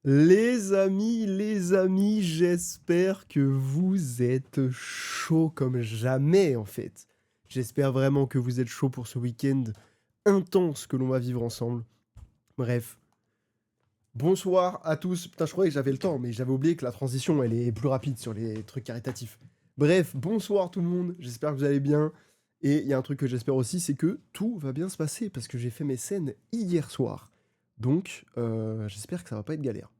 Les amis, j'espère que vous êtes chauds comme jamais en fait. J'espère vraiment que vous êtes chauds pour ce week-end intense que l'on va vivre ensemble. Bref, bonsoir à tous. Putain, je croyais que j'avais le temps, mais j'avais oublié que la transition, elle est plus rapide sur les trucs caritatifs. Bref, bonsoir tout le monde, j'espère que vous allez bien. Et il y a un truc que j'espère aussi, c'est que tout va bien se passer, parce que j'ai fait mes scènes hier soir. Donc, j'espère que ça va pas être galère.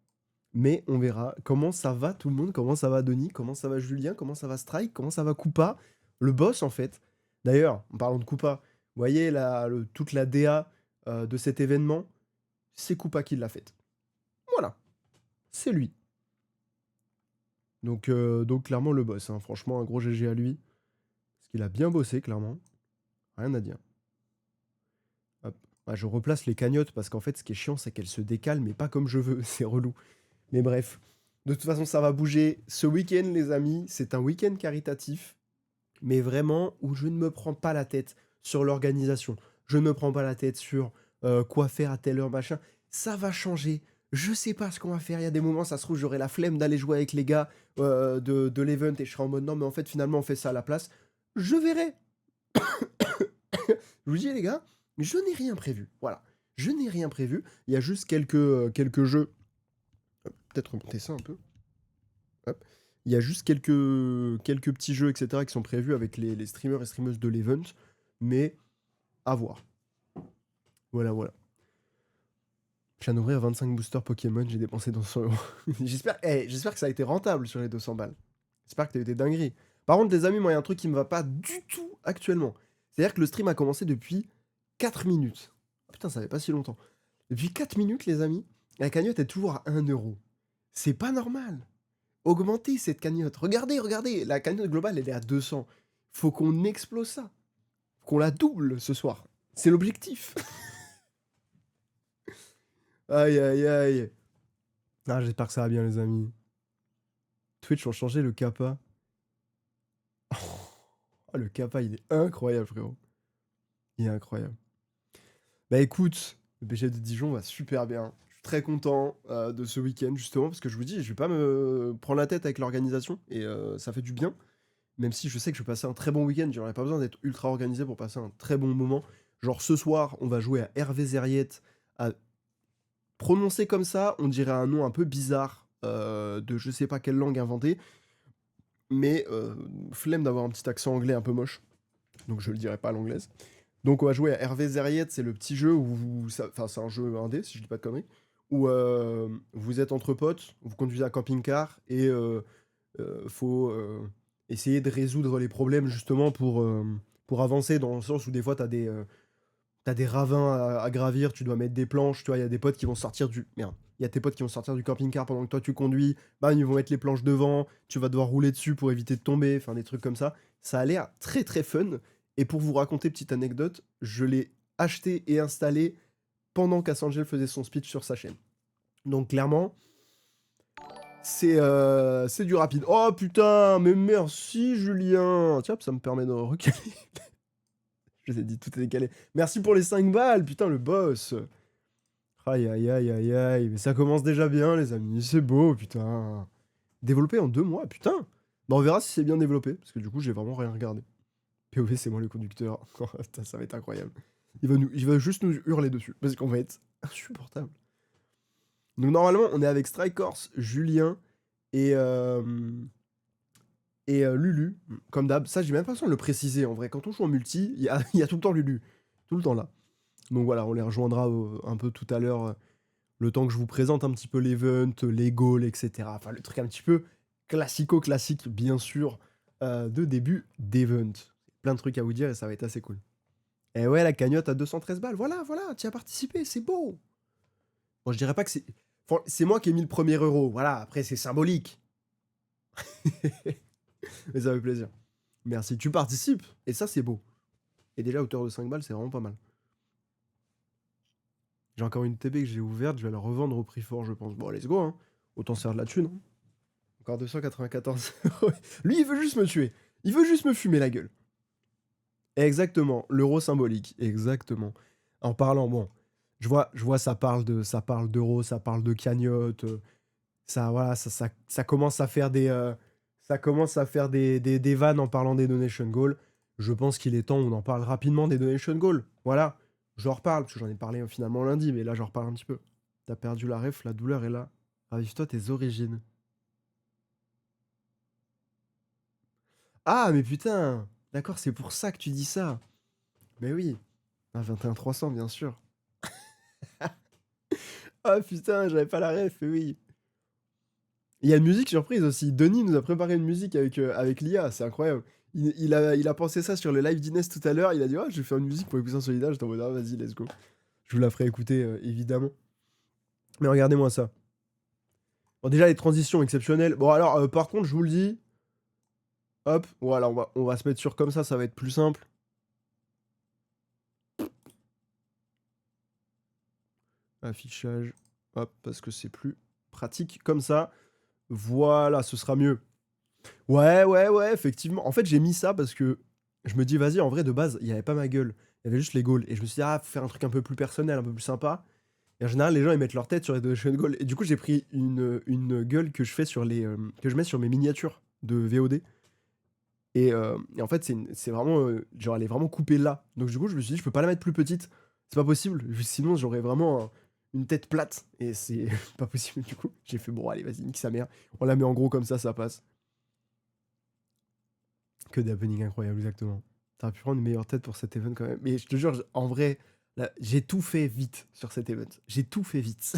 Mais on verra. Comment ça va tout le monde? Comment ça va Denis? Comment ça va Julien? Comment ça va Strike? Comment ça va Koopa? Le boss en fait. D'ailleurs, en parlant de Koopa, vous voyez toute la DA de cet événement, c'est Koopa qui l'a faite. Voilà, c'est lui. Donc clairement le boss, hein. Franchement un gros GG à lui. Parce qu'il a bien bossé clairement. Rien à dire. Hop. Ah, je replace les cagnottes parce qu'en fait ce qui est chiant c'est qu'elles se décalent mais pas comme je veux, c'est relou. Mais bref, de toute façon, ça va bouger. Ce week-end, les amis, c'est un week-end caritatif, mais vraiment où je ne me prends pas la tête sur l'organisation. Je ne me prends pas la tête sur quoi faire à telle heure, machin. Ça va changer. Je sais pas ce qu'on va faire. Il y a des moments, ça se trouve, j'aurai la flemme d'aller jouer avec les gars de l'event et je serai en mode non, mais en fait, finalement, on fait ça à la place. Je verrai. Je vous dis, les gars, je n'ai rien prévu. Voilà. Je n'ai rien prévu. Il y a juste quelques jeux. Peut-être remonter ça un peu. Hop. Il y a juste quelques petits jeux, etc., qui sont prévus avec les streamers et streameuses de l'event, mais à voir. Voilà, voilà. Je viens d'ouvrir 25 boosters Pokémon, j'ai dépensé 200 €. J'espère que ça a été rentable sur les 200 balles. J'espère que t'as eu des dingueries. Par contre, les amis, moi, il y a un truc qui me va pas du tout actuellement. C'est-à-dire que le stream a commencé depuis 4 minutes. Oh, putain, ça fait pas si longtemps. Depuis 4 minutes, les amis, la cagnotte est toujours à 1 €. C'est pas normal. Augmenter cette cagnotte. Regardez, regardez, la cagnotte globale, elle est à 200. Faut qu'on explose ça. Faut qu'on la double ce soir. C'est l'objectif. Aïe, aïe, aïe. Ah, j'espère que ça va bien, les amis. Twitch ont changé le kappa. Oh, le kappa, il est incroyable, frérot. Il est incroyable. Bah écoute, le BG de Dijon va super bien. Je suis très content de ce week-end, justement, parce que je vous dis, je vais pas me prendre la tête avec l'organisation, et ça fait du bien. Même si je sais que je vais passer un très bon week-end, j'aurais pas besoin d'être ultra organisé pour passer un très bon moment. Genre ce soir, on va jouer à Hervé Zeriette. À prononcer comme ça, on dirait un nom un peu bizarre de je sais pas quelle langue inventée. Mais flemme d'avoir un petit accent anglais un peu moche. Donc je le dirai pas à l'anglaise. Donc on va jouer à Hervé Zeriette, c'est le petit jeu enfin c'est un jeu indé si je dis pas de conneries. Où vous êtes entre potes, vous conduisez un camping-car et faut essayer de résoudre les problèmes justement pour avancer dans le sens où des fois t'as des ravins à gravir, tu dois mettre des planches, tu vois, il y a des potes qui vont sortir du... Merde. Il y a tes potes qui vont sortir du camping-car pendant que toi tu conduis, bah ils vont mettre les planches devant, tu vas devoir rouler dessus pour éviter de tomber, enfin des trucs comme ça. Ça a l'air très très fun. Et pour vous raconter petite anecdote, je l'ai acheté et installé pendant qu'Assangel faisait son speech sur sa chaîne. Donc clairement, c'est du rapide. Oh putain, mais merci Julien. Tiens, ça me permet de recaler. Je vous ai dit, tout est décalé. Merci pour les 5 balles, putain, le boss. Aïe, aïe, aïe, aïe, aïe. Mais ça commence déjà bien, les amis. C'est beau, putain. Développé en 2 mois, putain. Bah, on verra si c'est bien développé, parce que du coup, j'ai vraiment rien regardé. POV, c'est moi le conducteur. Putain, ça va être incroyable. Il va juste nous hurler dessus, parce qu'on va être insupportable. Donc, normalement, on est avec Strikehorse, Julien et, Lulu, comme d'hab. Ça, j'ai même pas besoin de le préciser, en vrai. Quand on joue en multi, il y a tout le temps Lulu. Tout le temps là. Donc voilà, on les rejoindra un peu tout à l'heure, le temps que je vous présente un petit peu l'event, les goals, etc. Enfin, le truc un petit peu classico-classique, bien sûr, de début d'event. Plein de trucs à vous dire et ça va être assez cool. Et ouais, la cagnotte à 213 balles, voilà, voilà, tu as participé, c'est beau. Bon, je dirais pas que c'est... Enfin, c'est moi qui ai mis le premier euro, voilà, après c'est symbolique. Mais ça fait plaisir. Merci, tu participes, et ça c'est beau. Et déjà, hauteur de 5 balles, c'est vraiment pas mal. J'ai encore une TB que j'ai ouverte, je vais la revendre au prix fort, je pense. Bon, let's go, hein. Autant se faire de la thune, hein. Encore 294 €. Lui, il veut juste me tuer. Il veut juste me fumer la gueule. Exactement, l'euro symbolique, exactement. En parlant, bon, Je vois, ça parle d'euros, ça parle de cagnotte, ça, voilà, ça commence à faire des vannes en parlant des donation goals. Je pense qu'il est temps, on en parle rapidement des donation goals. Voilà, j'en reparle, parce que j'en ai parlé finalement lundi, mais là j'en reparle un petit peu. T'as perdu la ref, la douleur est là. Ravive-toi tes origines. Ah, mais putain! D'accord, c'est pour ça que tu dis ça. Mais oui. Ah, 21 300, bien sûr. Ah putain, j'avais pas la ref, mais oui. Il y a une musique surprise aussi. Denis nous a préparé une musique avec l'IA, c'est incroyable. Il a pensé ça sur le live d'Inès tout à l'heure. Il a dit, oh, je vais faire une musique pour les coussins solidaires. J'étais en mode, ah, vas-y, let's go. Je vous la ferai écouter, évidemment. Mais regardez-moi ça. Bon, déjà, les transitions exceptionnelles. Bon, alors, par contre, je vous le dis. Hop, voilà, on va se mettre sur comme ça va être plus simple. Affichage. Hop, parce que c'est plus pratique comme ça. Voilà, ce sera mieux. Ouais, ouais, ouais, effectivement. En fait, j'ai mis ça parce que je me dis, vas-y, en vrai, de base, il n'y avait pas ma gueule. Il y avait juste les goals. Et je me suis dit, ah, faut faire un truc un peu plus personnel, un peu plus sympa. Et en général, les gens, ils mettent leur tête sur les donation goals. Et du coup, j'ai pris une gueule que je fais que je mets sur mes miniatures de VOD. Et en fait, c'est vraiment, genre, elle est vraiment coupée là. Donc, du coup, je me suis dit, je peux pas la mettre plus petite. C'est pas possible. Sinon, j'aurais vraiment une tête plate. Et c'est pas possible, du coup. J'ai fait, bon, allez, vas-y, nique sa mère. On la met en gros comme ça passe. Que des happenings incroyables, exactement. T'aurais pu prendre une meilleure tête pour cet event quand même. Mais je te jure, en vrai, là, j'ai tout fait vite sur cet event. J'ai tout fait vite.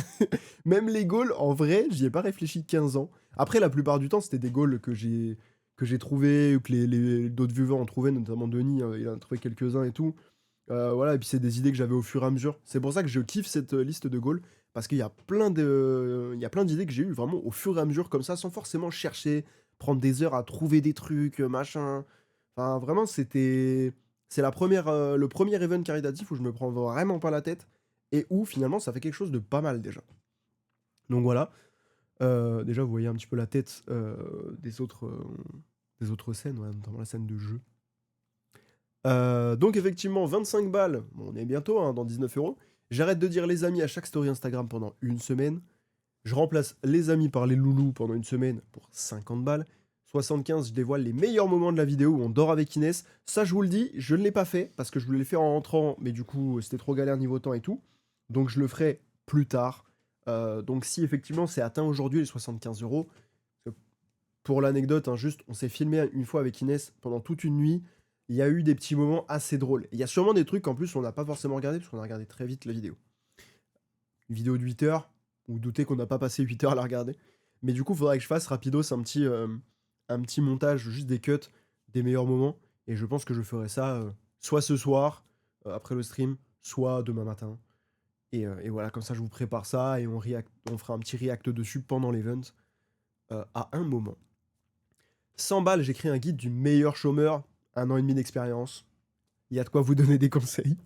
Même les goals, en vrai, j'y ai pas réfléchi 15 ans. Après, la plupart du temps, c'était des goals que j'ai trouvé ou que d'autres viewers ont trouvé, notamment Denis, il en a trouvé quelques-uns et tout. Voilà, et puis c'est des idées que j'avais au fur et à mesure. C'est pour ça que je kiffe cette liste de goals, parce qu'il y a il y a plein d'idées que j'ai eues vraiment au fur et à mesure, comme ça, sans forcément chercher, prendre des heures à trouver des trucs, machin. Enfin, vraiment, c'est le premier event caritatif où je me prends vraiment pas la tête, et où finalement ça fait quelque chose de pas mal déjà. Donc voilà. Déjà, vous voyez un petit peu la tête des autres scènes, ouais, notamment la scène de jeu. Donc effectivement, 25 balles, bon, on est bientôt dans 19 euros. J'arrête de dire les amis à chaque story Instagram pendant une semaine. Je remplace les amis par les loulous pendant une semaine pour 50 balles. 75, je dévoile les meilleurs moments de la vidéo où on dort avec Inès. Ça, je vous le dis, je ne l'ai pas fait parce que je voulais le faire en rentrant, mais du coup, c'était trop galère niveau temps et tout. Donc, je le ferai plus tard. Donc, si effectivement c'est atteint aujourd'hui les 75 euros, pour l'anecdote, hein, juste, on s'est filmé une fois avec Inès pendant toute une nuit. Il y a eu des petits moments assez drôles. Il y a sûrement des trucs qu'en plus on n'a pas forcément regardé parce qu'on a regardé très vite la vidéo. Une vidéo de 8 heures, ou doutez qu'on n'a pas passé 8 heures à la regarder. Mais du coup, il faudrait que je fasse rapidos un petit montage, juste des cuts des meilleurs moments. Et je pense que je ferai ça soit ce soir, après le stream, soit demain matin. Et voilà, comme ça, je vous prépare ça et on fera un petit react dessus pendant l'event à un moment. 100 balles, j'écris un guide du meilleur chômeur, 1 an et demi d'expérience. Il y a de quoi vous donner des conseils.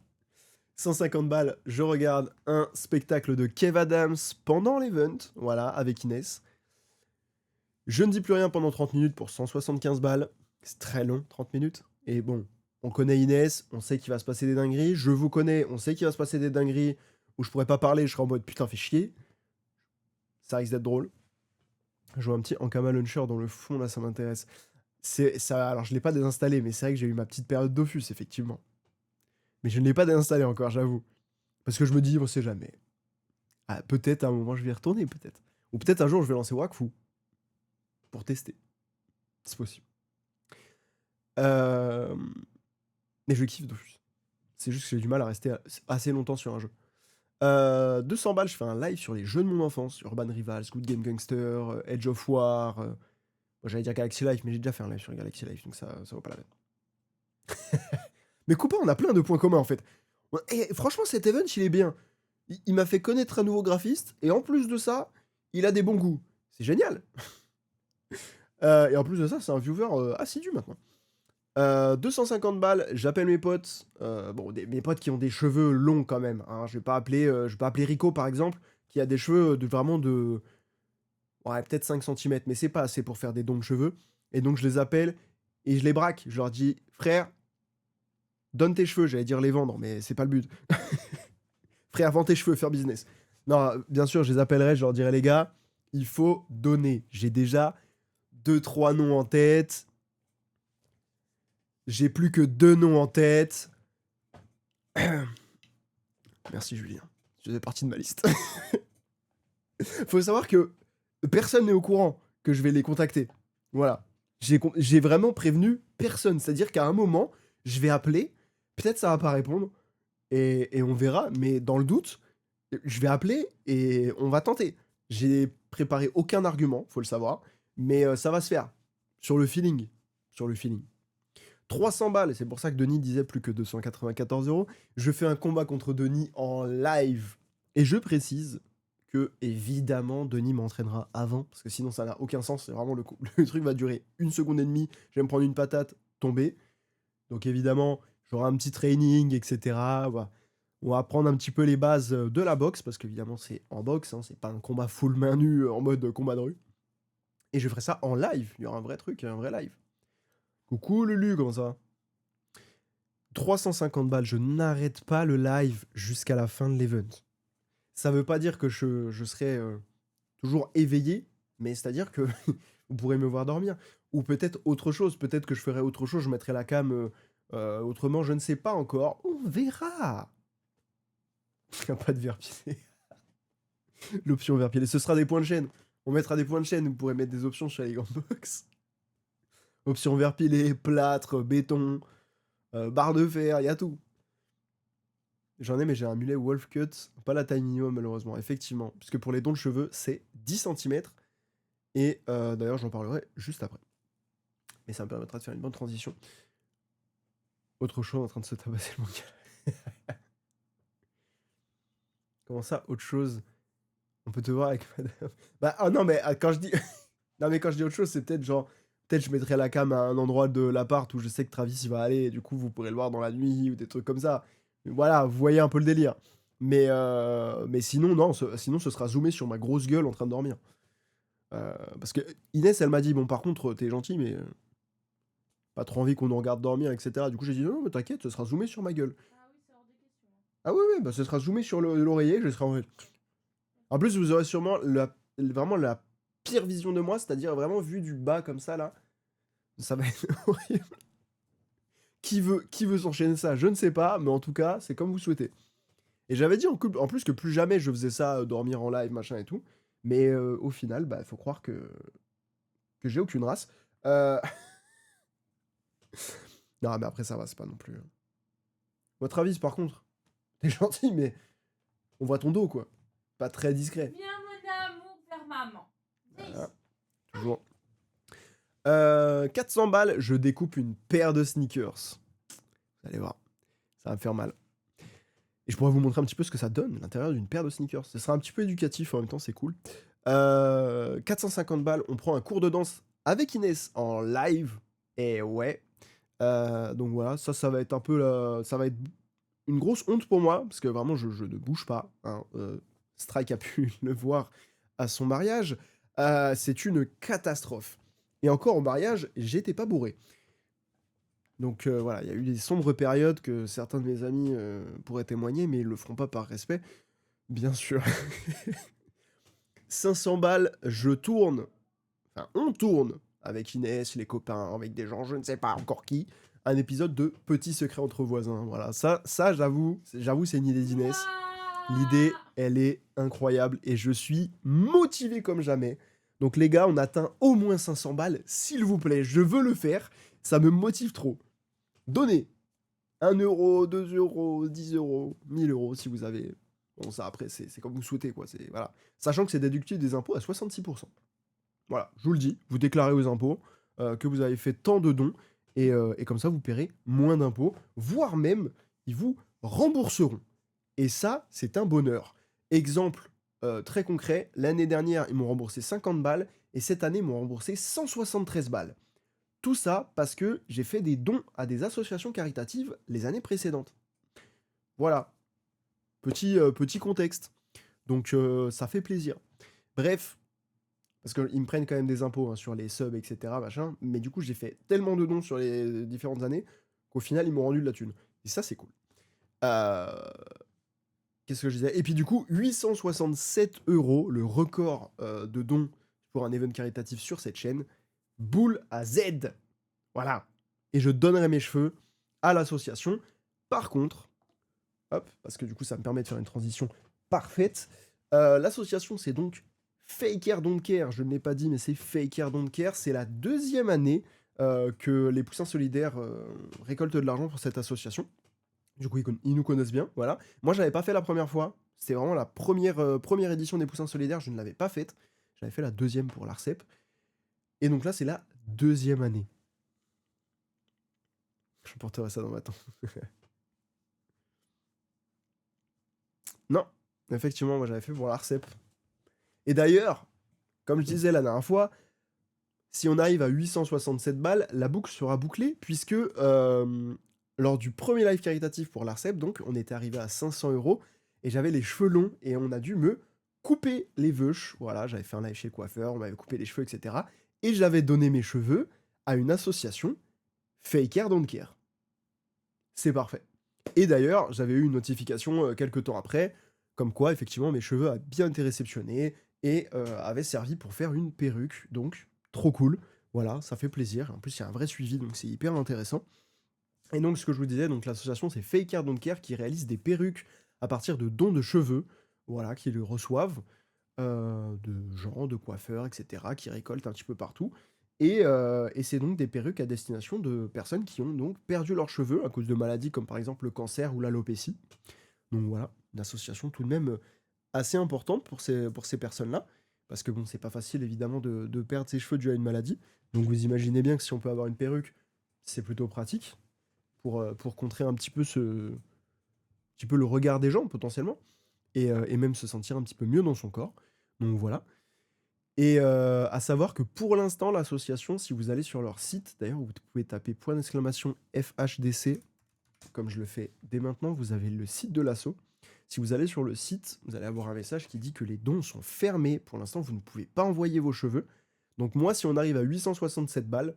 150 balles, je regarde un spectacle de Kev Adams pendant l'event, voilà, avec Inès. Je ne dis plus rien pendant 30 minutes pour 175 balles. C'est très long, 30 minutes. Et bon, on connaît Inès, on sait qu'il va se passer des dingueries. Je vous connais, on sait qu'il va se passer des dingueries où je pourrais pas parler, je serai en mode putain, fais chier. Ça risque d'être drôle. Je vois un petit Ankama Launcher dans le fond, là, ça m'intéresse. Ça, alors, je l'ai pas désinstallé, mais c'est vrai que j'ai eu ma petite période Dofus, effectivement. Mais je ne l'ai pas désinstallé encore, j'avoue. Parce que je me dis, on sait jamais. Ah, peut-être à un moment, je vais y retourner, peut-être. Ou peut-être un jour, je vais lancer Wakfu. Pour tester. C'est possible. Euh, Mais je kiffe Dofus. C'est juste que j'ai du mal à rester assez longtemps sur un jeu. 200 balles, je fais un live sur les jeux de mon enfance. Urban Rivals, Good Game Gangster, Edge of War. Bon, j'allais dire Galaxy Life, mais j'ai déjà fait un live sur Galaxy Life, donc ça vaut pas la peine. Mais Coupa, on a plein de points communs, en fait. Et franchement, cet event, il est bien. Il m'a fait connaître un nouveau graphiste, et en plus de ça, il a des bons goûts. C'est génial. Et en plus de ça, c'est un viewer assidu maintenant. 250 balles, j'appelle mes potes. Bon, mes potes qui ont des cheveux longs quand même. Hein. Je vais pas appeler Rico par exemple, qui a des cheveux vraiment de. Ouais, peut-être 5 cm, mais c'est pas assez pour faire des dons de cheveux. Et donc je les appelle et je les braque. Je leur dis, frère, donne tes cheveux, j'allais dire les vendre, mais c'est pas le but. Frère, vends tes cheveux, faire business. Non, bien sûr, je les appellerai, je leur dirai, les gars, il faut donner. J'ai déjà 2, 3 noms en tête. J'ai plus que 2 noms en tête. Merci, Julien. Tu faisais partie de ma liste. Faut savoir que personne n'est au courant que je vais les contacter. Voilà. J'ai vraiment prévenu personne. C'est-à-dire qu'à un moment, je vais appeler. Peut-être ça va pas répondre. Et on verra. Mais dans le doute, je vais appeler et on va tenter. J'ai préparé aucun argument, faut le savoir. Mais ça va se faire. Sur le feeling. Sur le feeling. 300 balles, et c'est pour ça que Denis disait plus que 294 euros. Je fais un combat contre Denis en live. Et je précise que, évidemment, Denis m'entraînera avant, parce que sinon ça n'a aucun sens. C'est vraiment le truc va durer 1 seconde et demie. Je vais me prendre une patate, tomber. Donc évidemment, j'aurai un petit training, etc. Voilà. On va apprendre un petit peu les bases de la boxe, parce qu'évidemment c'est en boxe, hein, c'est pas un combat full main nue en mode combat de rue. Et je ferai ça en live. Il y aura un vrai truc, un vrai live. Coucou Lulu, comment ça va? 350 balles, je n'arrête pas le live jusqu'à la fin de l'event. Ça veut pas dire que je serai toujours éveillé, mais c'est-à-dire que vous pourrez me voir dormir. Ou peut-être autre chose, peut-être que je ferai autre chose, je mettrai la cam autrement, je ne sais pas encore. On verra. Il n'y a pas de verpilé. L'option verpilé, ce sera des points de chaîne. On mettra des points de chaîne, vous pourrez mettre des options sur les grandes box. Option verpilé, plâtre, béton, barre de fer, il y a tout. J'en ai, mais j'ai un mulet Wolf Cut, pas la taille minimum malheureusement, effectivement. Puisque pour les dons de cheveux, c'est 10 cm. Et d'ailleurs, j'en parlerai juste après. Mais ça me permettra de faire une bonne transition. Autre chose en train de se tabasser le manga. Comment ça, autre chose? On peut te voir avec madame. Bah, oh non, mais quand je dis. Non, mais quand je dis autre chose, c'est peut-être genre. Peut-être je mettrai la cam à un endroit de l'appart où je sais que Travis il va aller, et du coup vous pourrez le voir dans la nuit ou des trucs comme ça. Voilà, vous voyez un peu le délire. Mais sinon, non, sinon ce sera zoomé sur ma grosse gueule en train de dormir. Parce que Inès, elle m'a dit, bon, par contre, t'es gentil, mais pas trop envie qu'on nous regarde dormir, etc. Du coup, j'ai dit, non, mais t'inquiète, ce sera zoomé sur ma gueule. Ah oui, c'est hors de question. Ah oui, oui, bah ce sera zoomé sur l'oreiller, je serai en fait. En plus, vous aurez sûrement vraiment la pire vision de moi, c'est-à-dire vraiment vu du bas comme ça, là. Ça va être horrible. Qui veut s'enchaîner ça? Je ne sais pas, mais en tout cas, c'est comme vous souhaitez. Et j'avais dit en plus que plus jamais je faisais ça, dormir en live, machin et tout. Mais au final, bah, faut croire que j'ai aucune race. Euh, Non, mais après, ça va, c'est pas non plus. Votre avis, par contre, t'es gentil, mais on voit ton dos, quoi. Pas très discret. Viens, mon amour, vers maman. Viens Voilà, ici. toujours. 400 balles, je découpe une paire de sneakers. Vous allez voir, ça va me faire mal. Et je pourrais vous montrer un petit peu ce que ça donne, l'intérieur d'une paire de sneakers. Ce sera un petit peu éducatif en même temps, c'est cool. 450 balles, on prend un cours de danse avec Inès en live. Et ouais. Donc voilà, ça va être un peu ça va être une grosse honte pour moi, parce que vraiment, je ne bouge pas. Hein. Strike a pu le voir à son mariage. C'est une catastrophe. Et encore au mariage, j'étais pas bourré. Donc voilà, il y a eu des sombres périodes que certains de mes amis pourraient témoigner, mais ils le feront pas par respect, bien sûr. 500 balles, je tourne, enfin on tourne, avec Inès, les copains, avec des gens, je ne sais pas encore qui, un épisode de Petits secrets entre voisins. Voilà, ça j'avoue, c'est une idée d'Inès. L'idée, elle est incroyable et je suis motivé comme jamais. Donc les gars, on atteint au moins 500 balles, s'il vous plaît, je veux le faire, ça me motive trop. Donnez 1 euro, 2 euros, 10 euros, 1000 euros si vous avez. Bon, ça après, c'est comme vous souhaitez, quoi. Voilà. Sachant que c'est déductible des impôts à 66%. Voilà, je vous le dis, vous déclarez aux impôts que vous avez fait tant de dons, et comme ça, vous paierez moins d'impôts, voire même, ils vous rembourseront. Et ça, c'est un bonheur. Exemple très concret, l'année dernière, ils m'ont remboursé 50 balles, et cette année, ils m'ont remboursé 173 balles. Tout ça parce que j'ai fait des dons à des associations caritatives les années précédentes. Voilà, petit contexte. Donc ça fait plaisir. Bref, parce qu'ils me prennent quand même des impôts hein, sur les subs, etc. Machin, mais du coup, j'ai fait tellement de dons sur les différentes années qu'au final, ils m'ont rendu de la thune. Et ça, c'est cool. Euh, Qu'est-ce que je disais? Et puis du coup, 867 €, le record de dons pour un event caritatif sur cette chaîne. Boule à Z. Voilà. Et je donnerai mes cheveux à l'association. Par contre, hop, parce que du coup, ça me permet de faire une transition parfaite. L'association, c'est donc Fake Hair Don't Care. Je ne l'ai pas dit, mais c'est Fake Hair Don't Care. C'est la deuxième année que les Poussins Solidaires récoltent de l'argent pour cette association. Du coup, ils nous connaissent bien, voilà. Moi, je l'avais pas fait la première fois. C'était vraiment la première édition des Poussins Solidaires. Je ne l'avais pas faite. J'avais fait la deuxième pour l'ARCEP. Et donc là, c'est la deuxième année. Je porterai ça dans ma tente. Non, effectivement, moi j'avais fait pour l'ARCEP. Et d'ailleurs, comme je disais la dernière fois, si on arrive à 867 balles, la boucle sera bouclée, puisque lors du premier live caritatif pour l'ARCEP, donc, on était arrivé à 500 €, et j'avais les cheveux longs, et on a dû me couper les veuches. Voilà, j'avais fait un live chez le coiffeur, on m'avait coupé les cheveux, etc. Et j'avais donné mes cheveux à une association, Fake Hair Don't Care. C'est parfait. Et d'ailleurs, j'avais eu une notification quelques temps après, comme quoi, effectivement, mes cheveux avaient bien été réceptionnés et avaient servi pour faire une perruque. Donc, trop cool. Voilà, ça fait plaisir. En plus, il y a un vrai suivi, donc c'est hyper intéressant. Et donc, ce que je vous disais, donc l'association, c'est Fake Hair Don't Care qui réalise des perruques à partir de dons de cheveux, voilà, qui le reçoivent de gens, de coiffeurs, etc., qui récoltent un petit peu partout. Et c'est donc des perruques à destination de personnes qui ont donc perdu leurs cheveux à cause de maladies comme par exemple le cancer ou l'alopécie. Donc voilà, une association tout de même assez importante pour ces personnes-là. Parce que bon, c'est pas facile évidemment de perdre ses cheveux dû à une maladie. Donc vous imaginez bien que si on peut avoir une perruque, c'est plutôt pratique pour contrer un petit peu le regard des gens potentiellement. Et même se sentir un petit peu mieux dans son corps. Donc voilà. Et à savoir que pour l'instant, l'association, si vous allez sur leur site, d'ailleurs, vous pouvez taper point d'exclamation FHDC, comme je le fais dès maintenant, vous avez le site de l'asso. Si vous allez sur le site, vous allez avoir un message qui dit que les dons sont fermés. Pour l'instant, vous ne pouvez pas envoyer vos cheveux. Donc moi, si on arrive à 867 balles,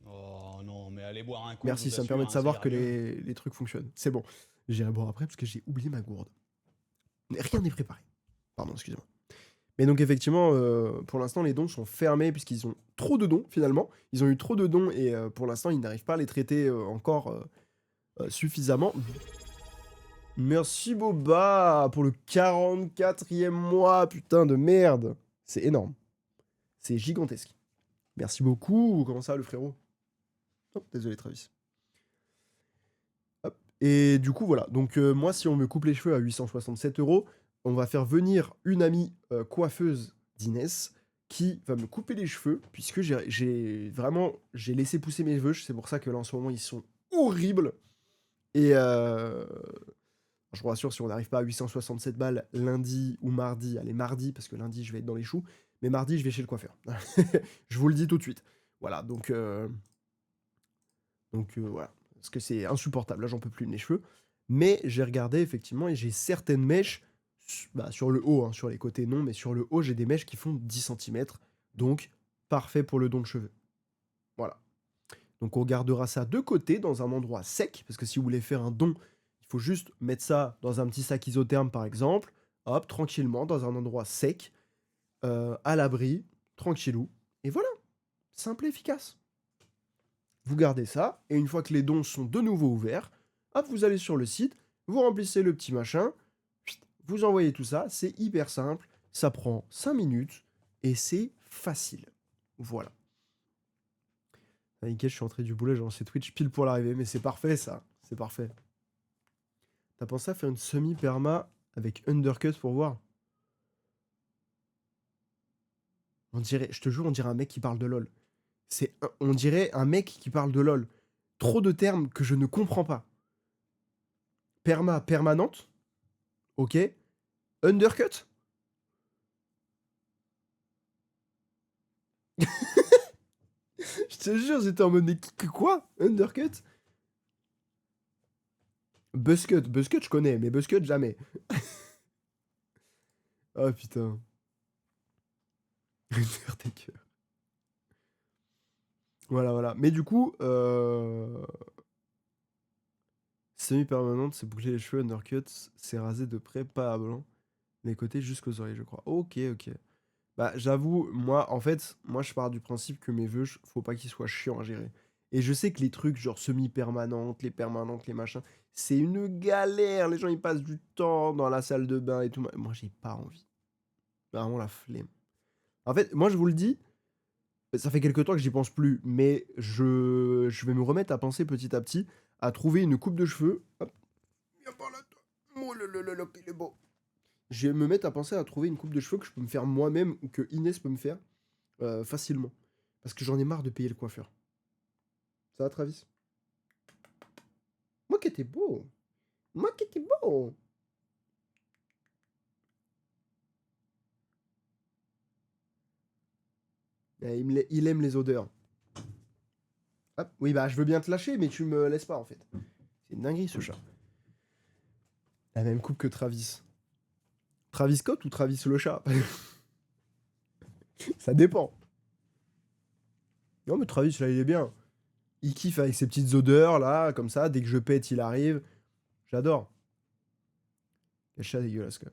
Oh non, mais allez boire un coup, je merci, vous ça me permet assure, de hein, ça savoir ira que mieux. les trucs fonctionnent. C'est bon. J'irai boire après parce que j'ai oublié ma gourde. Mais rien n'est préparé. Pardon, excusez-moi. Mais donc effectivement, pour l'instant, les dons sont fermés puisqu'ils ont trop de dons finalement. Ils ont eu trop de dons et pour l'instant, ils n'arrivent pas à les traiter encore suffisamment. Merci Boba pour le 44e mois, putain de merde. C'est énorme. C'est gigantesque. Merci beaucoup. Comment ça va le frérot? Oh, désolé Travis. Hop. Et du coup, voilà. Donc moi, si on me coupe les cheveux à 867 €, on va faire venir une amie coiffeuse d'Inès qui va me couper les cheveux, puisque j'ai laissé pousser mes cheveux. C'est pour ça que là, en ce moment, ils sont horribles. Et je vous rassure, si on n'arrive pas à 867 balles lundi ou mardi, allez, mardi, parce que lundi, je vais être dans les choux, mais mardi, je vais chez le coiffeur. Je vous le dis tout de suite. Voilà, donc voilà. Parce que c'est insupportable. Là, j'en peux plus de mes cheveux. Mais j'ai regardé, effectivement, et j'ai certaines mèches, sur le haut, hein, sur les côtés non, mais sur le haut, j'ai des mèches qui font 10 centimètres. Donc, parfait pour le don de cheveux. Voilà. Donc, on gardera ça de côté, dans un endroit sec, parce que si vous voulez faire un don, il faut juste mettre ça dans un petit sac isotherme, par exemple. Hop, tranquillement, dans un endroit sec, à l'abri, tranquillou. Et voilà. Simple et efficace. Vous gardez ça, et une fois que les dons sont de nouveau ouverts, hop, vous allez sur le site, vous remplissez le petit machin, vous envoyez tout ça, c'est hyper simple, ça prend 5 minutes, et c'est facile. Voilà. Ah, nickel, je suis entré du boulet, j'ai lancé Twitch pile pour l'arrivée, mais c'est parfait ça, c'est parfait. T'as pensé à faire une semi-perma avec undercut pour voir? On dirait, je te jure, on dirait un mec qui parle de LoL. On dirait un mec qui parle de LoL. Trop de termes que je ne comprends pas. Perma permanente. Ok. Undercut. Je te jure, j'étais en mode, mais quoi? Undercut? Buzzcut. Buzzcut, je connais, mais Buzzcut, jamais. Oh putain. Undertaker. Voilà, voilà. Mais du coup, Semi-permanente, c'est boucler les cheveux, undercut, c'est rasé de près, pas à blanc. Les côtés jusqu'aux oreilles, je crois. Ok, ok. Bah, j'avoue, moi, en fait, moi, je pars du principe que mes vœux, faut pas qu'ils soient chiants à gérer. Et je sais que les trucs, genre permanentes, les machins, c'est une galère. Les gens, ils passent du temps dans la salle de bain et tout. Moi, j'ai pas envie. Vraiment la flemme. En fait, moi, je vous le dis, ça fait quelque temps que j'y pense plus, mais je vais me remettre à penser petit à petit à trouver une coupe de cheveux. Hop. Viens par là, toi. Oh là là là là, qu'il est beau. Je vais me mettre à penser à trouver une coupe de cheveux que je peux me faire moi-même ou que Inès peut me faire facilement. Parce que j'en ai marre de payer le coiffeur. Ça va, Travis? Moi qui étais beau. Moi qui étais beau. Il aime les odeurs. Hop. Oui, bah, je veux bien te lâcher, mais tu me laisses pas, en fait. C'est une dinguerie, ce chat. La même coupe que Travis. Travis Scott ou Travis le chat? Ça dépend. Non, mais Travis, là, il est bien. Il kiffe avec ses petites odeurs, là, comme ça. Dès que je pète, il arrive. J'adore. Quel chat dégueulasse, quoi.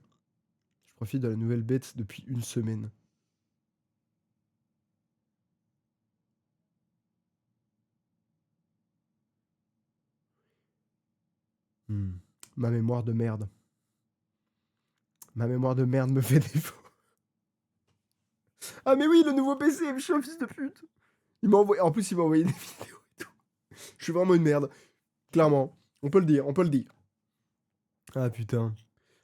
Je profite de la nouvelle bête depuis une semaine. Ma mémoire de merde. Ma mémoire de merde me fait défaut. Ah mais oui, le nouveau PC, je suis un fils de pute. Il m'a envoyé... En plus, il m'a envoyé des vidéos et tout. Je suis vraiment une merde. Clairement. On peut le dire, on peut le dire. Ah putain.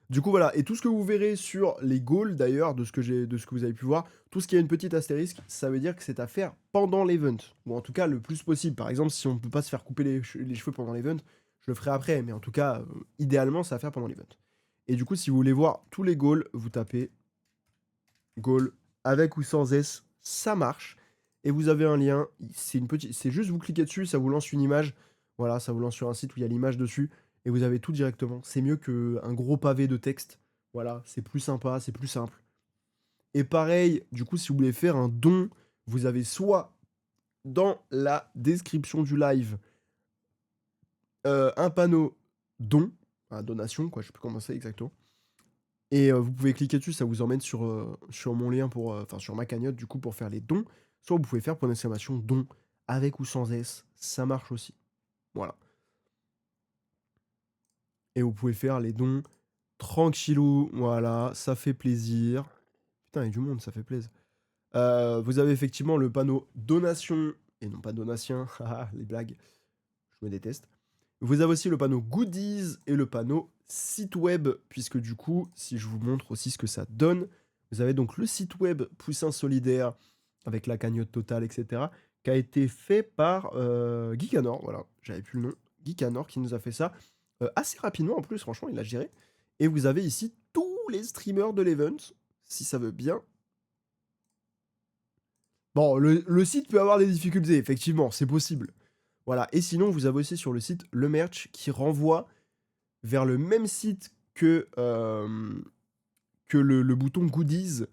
Du coup, voilà. Et tout ce que vous verrez sur les goals, d'ailleurs, de ce que vous avez pu voir, tout ce qui a une petite astérisque, ça veut dire que c'est à faire pendant l'event. Ou en tout cas, le plus possible. Par exemple, si on ne peut pas se faire couper les cheveux pendant l'event, je le ferai après. Mais en tout cas, idéalement, c'est à faire pendant l'event. Et du coup, si vous voulez voir tous les goals, vous tapez goal avec ou sans S, ça marche. Et vous avez un lien, c'est juste vous cliquez dessus, ça vous lance une image. Voilà, ça vous lance sur un site où il y a l'image dessus et vous avez tout directement. C'est mieux qu'un gros pavé de texte. Voilà, c'est plus sympa, c'est plus simple. Et pareil, du coup, si vous voulez faire un don, vous avez soit dans la description du live un panneau don, donation, quoi, je sais plus comment c'est exactement. Et vous pouvez cliquer dessus, ça vous emmène sur mon lien enfin sur ma cagnotte du coup pour faire les dons. Soit vous pouvez faire point d'exclamation don avec ou sans S, ça marche aussi. Voilà. Et vous pouvez faire les dons tranquillou, voilà, ça fait plaisir. Putain, il y a du monde, ça fait plaisir. Vous avez effectivement le panneau donation et non pas donatien, haha, les blagues, je me déteste. Vous avez aussi le panneau goodies et le panneau site web, puisque du coup, si je vous montre aussi ce que ça donne, vous avez donc le site web Poussin Solidaire avec la cagnotte totale, etc., qui a été fait par Geekanor, voilà, j'avais plus le nom, Geekanor qui nous a fait ça assez rapidement en plus, franchement, il a géré. Et vous avez ici tous les streamers de l'event, si ça veut bien. Bon, le site peut avoir des difficultés, effectivement, c'est possible. Voilà, et sinon, vous avez aussi sur le site le merch qui renvoie vers le même site que le bouton Goodies,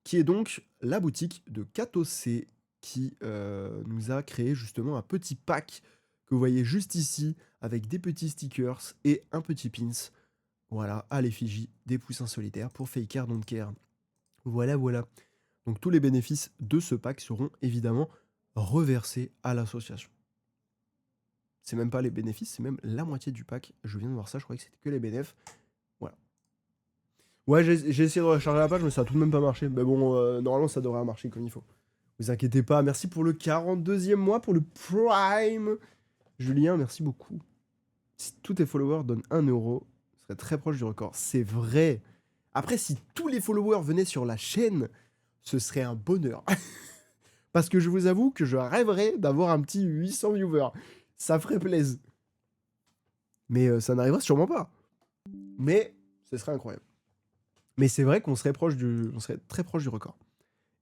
qui est donc la boutique de Katocé, qui nous a créé justement un petit pack que vous voyez juste ici, avec des petits stickers et un petit pins, voilà, à l'effigie des poussins solitaires pour Faker Don't Care. Voilà, voilà. Donc tous les bénéfices de ce pack seront évidemment reversés à l'association. C'est même pas les bénéfices, c'est même la moitié du pack. Je viens de voir ça, je croyais que c'était que les bénéfices. Voilà. Ouais, j'ai essayé de recharger la page, mais ça a tout de même pas marché. Mais bon, normalement, ça devrait marcher comme il faut. Vous inquiétez pas. Merci pour le 42e mois, pour le Prime. Julien, merci beaucoup. Si tous tes followers donnent 1 euro, ce serait très proche du record. C'est vrai. Après, si tous les followers venaient sur la chaîne, ce serait un bonheur. Parce que je vous avoue que je rêverais d'avoir un petit 800 viewers. Ça ferait plaisir. Mais ça n'arrivera sûrement pas. Mais ce serait incroyable. Mais c'est vrai qu'on serait très proche du record.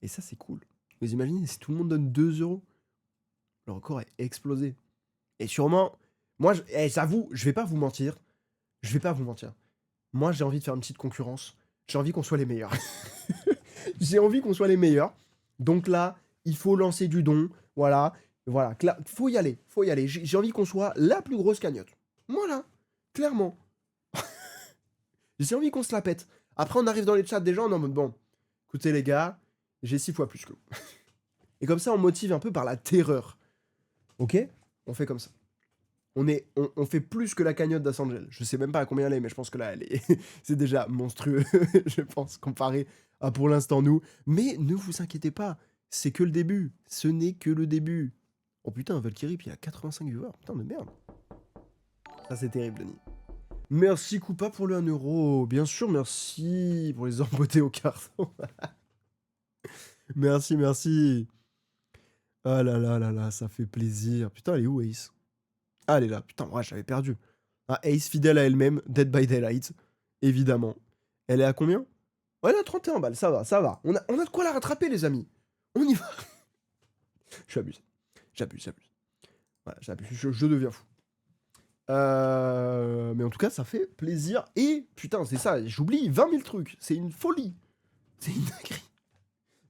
Et ça, c'est cool. Vous imaginez, si tout le monde donne 2 euros, le record est explosé. Et sûrement, moi, j'avoue, je vais pas vous mentir. Moi, j'ai envie de faire une petite concurrence. J'ai envie qu'on soit les meilleurs. J'ai envie qu'on soit les meilleurs. Donc là, il faut lancer du don. Voilà. Faut y aller. J'ai envie qu'on soit la plus grosse cagnotte. Voilà. Clairement. J'ai envie qu'on se la pète. Après, on arrive dans les chats des gens, on est en mode bon, écoutez les gars, j'ai 6 fois plus que vous. Et comme ça, on motive un peu par la terreur. Ok? On fait comme ça. On fait plus que la cagnotte d'Asangel. Je sais même pas à combien elle est, mais je pense que là, elle est. C'est déjà monstrueux, je pense, comparé à pour l'instant nous. Mais ne vous inquiétez pas, c'est que le début. Ce n'est que le début. Oh putain, Valkyrie, puis il a 85 viewers. Putain de merde. Ça, c'est terrible, Denis. Merci, Koopa, pour le 1€. Bien sûr, merci pour les emboîtés au carton. Merci, merci. Ah là là là là, ça fait plaisir. Putain, elle est où, Ace? Ah, elle est là. Putain, ouais, j'avais perdu. Ah, Ace, fidèle à elle-même, Dead by Daylight, évidemment. Elle est à combien? Ouais, elle a 31 balles, ça va, ça va. On a de quoi la rattraper, les amis. On y va. J'abuse. J'abuse. Voilà, j'abuse. Je deviens fou. Mais en tout cas, ça fait plaisir. Et, putain, c'est ça, j'oublie 20 000 trucs. C'est une folie. C'est une dinguerie.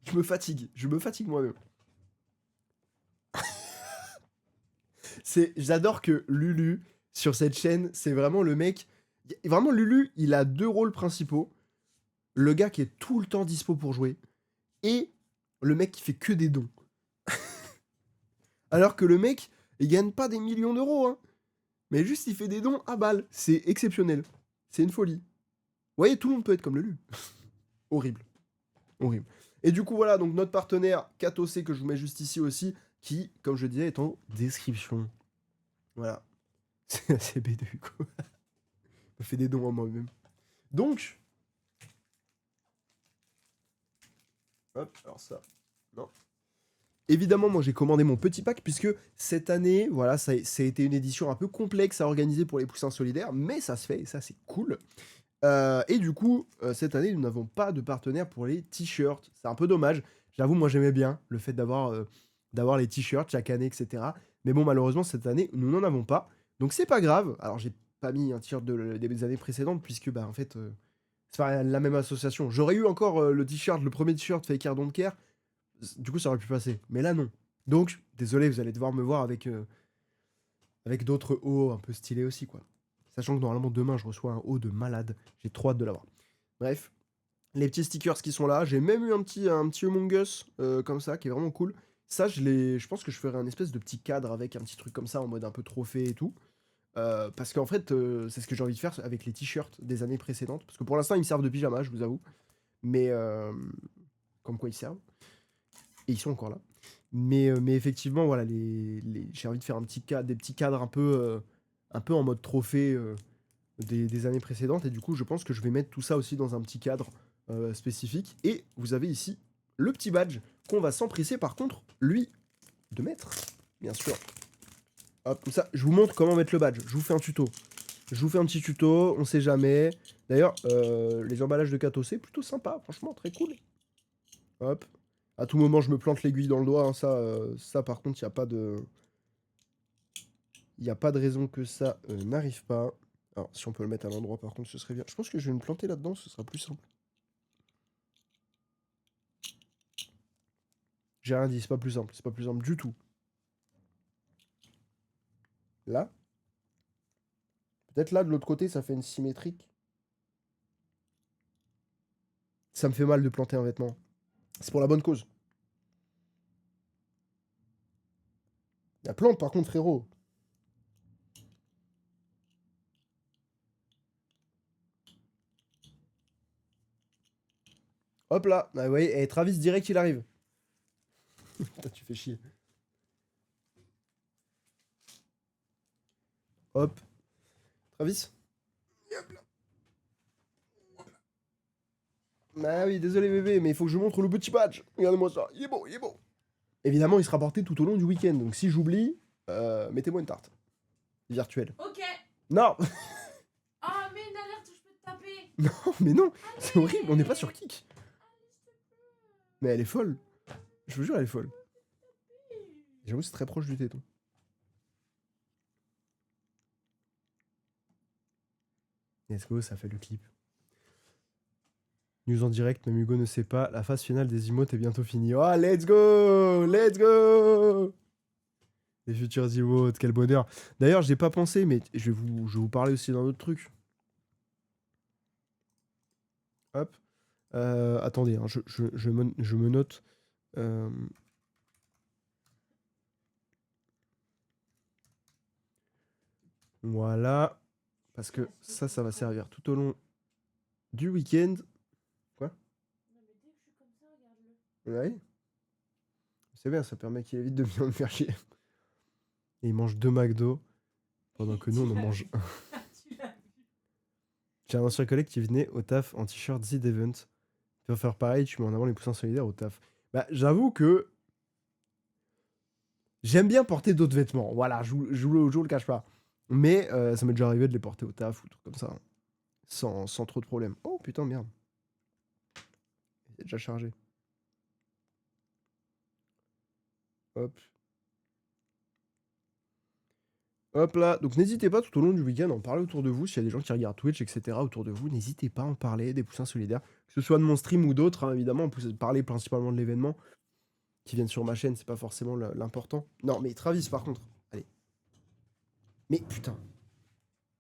Je me fatigue moi-même. J'adore que Lulu, sur cette chaîne, c'est vraiment le mec... Vraiment, Lulu, il a 2 rôles principaux. Le gars qui est tout le temps dispo pour jouer. Et le mec qui fait que des dons. Alors que le mec, il gagne pas des millions d'euros, hein. Mais juste, il fait des dons à balles. C'est exceptionnel. C'est une folie. Vous voyez, tout le monde peut être comme Lulu. Horrible. Horrible. Et du coup, voilà, donc notre partenaire Katoc, que je vous mets juste ici aussi, qui, comme je disais, est en description. Voilà. C'est assez B2, quoi. Je fais des dons à moi-même. Donc... Hop, alors ça... Non. Évidemment, moi j'ai commandé mon petit pack puisque cette année, voilà, ça a été une édition un peu complexe à organiser pour les poussins solidaires, mais ça se fait et ça c'est cool. Et du coup, cette année, nous n'avons pas de partenaire pour les t-shirts. C'est un peu dommage. J'avoue, moi j'aimais bien le fait d'avoir les t-shirts chaque année, etc. Mais bon, malheureusement, cette année, nous n'en avons pas. Donc c'est pas grave. Alors j'ai pas mis un t-shirt des années précédentes puisque, bah en fait, c'est pas la même association. J'aurais eu encore le t-shirt, le premier t-shirt Fake Air Don't Care. Du coup, ça aurait pu passer. Mais là, non. Donc, désolé, vous allez devoir me voir avec d'autres hauts un peu stylés aussi, quoi. Sachant que normalement, demain, je reçois un haut de malade. J'ai trop hâte de l'avoir. Bref, les petits stickers qui sont là. J'ai même eu un petit Among Us comme ça, qui est vraiment cool. Ça, je pense que je ferai un espèce de petit cadre avec un petit truc comme ça, en mode un peu trophée et tout. Parce qu'en fait, c'est ce que j'ai envie de faire avec les t-shirts des années précédentes. Parce que pour l'instant, ils me servent de pyjama, je vous avoue. Mais, comme quoi ils servent. Et ils sont encore là. Mais effectivement, voilà, j'ai envie de faire des petits cadres un peu en mode trophée des années précédentes. Et du coup, je pense que je vais mettre tout ça aussi dans un petit cadre spécifique. Et vous avez ici le petit badge qu'on va s'empresser, par contre, lui, de mettre, bien sûr. Hop, comme ça, je vous montre comment mettre le badge. Je vous fais un tuto. Je vous fais un petit tuto, on sait jamais. D'ailleurs, les emballages de Katoc, plutôt sympa, franchement, très cool. Hop. À tout moment, je me plante l'aiguille dans le doigt. Hein, ça, par contre, il n'y a pas de... Il n'y a pas de raison que ça n'arrive pas. Alors, si on peut le mettre à l'endroit, par contre, ce serait bien. Je pense que je vais me planter là-dedans, ce sera plus simple. J'ai rien dit, c'est pas plus simple. C'est pas plus simple du tout. Là. Peut-être là, de l'autre côté, ça fait une symétrique. Ça me fait mal de planter un vêtement. C'est pour la bonne cause. La plante, par contre, frérot. Hop là. Ah, vous voyez, et Travis direct, il arrive. Putain, tu fais chier. Hop. Travis. Hop là. Bah oui, désolé bébé, mais il faut que je montre le petit badge. Regardez-moi ça. Il est beau, il est beau. Évidemment, il sera porté tout au long du week-end. Donc si j'oublie, mettez-moi une tarte. Virtuelle. Ok. Non. Ah, mais une alerte, je peux te taper. Non, mais non. C'est horrible, on n'est pas sur Kik. Mais elle est folle. Je vous jure, elle est folle. J'avoue, c'est très proche du téton. Let's go, ça fait le clip. News en direct, même Hugo ne sait pas. La phase finale des emotes est bientôt finie. Oh, let's go! Let's go! Les futurs emotes, quel bonheur. D'ailleurs, j'ai pas pensé, mais je vais vous parler aussi d'un autre truc. Hop. Attendez, hein, je me note. Euh, voilà. Parce que ça va servir tout au long du week-end. Quoi? Non, mais dès que je suis comme ça, regarde-le. Ouais. C'est bien, ça permet qu'il évite de bien me faire chier. Et il mange 2 McDo pendant que nous on en mange un. Tu l'as vu. J'ai un ancien collègue qui venait au taf en t-shirt Z Event. Tu vas faire pareil, tu mets en avant les poussins solidaires au taf. Bah, j'avoue que j'aime bien porter d'autres vêtements. Voilà, je vous le cache pas. Mais ça m'est déjà arrivé de les porter au taf ou tout comme ça. Hein, sans trop de problème. Oh putain, merde. C'est déjà chargé. Hop. Hop là. Donc n'hésitez pas tout au long du week-end à en parler autour de vous. S'il y a des gens qui regardent Twitch, etc. autour de vous, n'hésitez pas à en parler des poussins solidaires. Que ce soit de mon stream ou d'autres, hein, évidemment. On peut parler principalement de l'événement qui viennent sur ma chaîne. C'est pas forcément l'important. Non, mais Travis, par contre. Allez. Mais putain.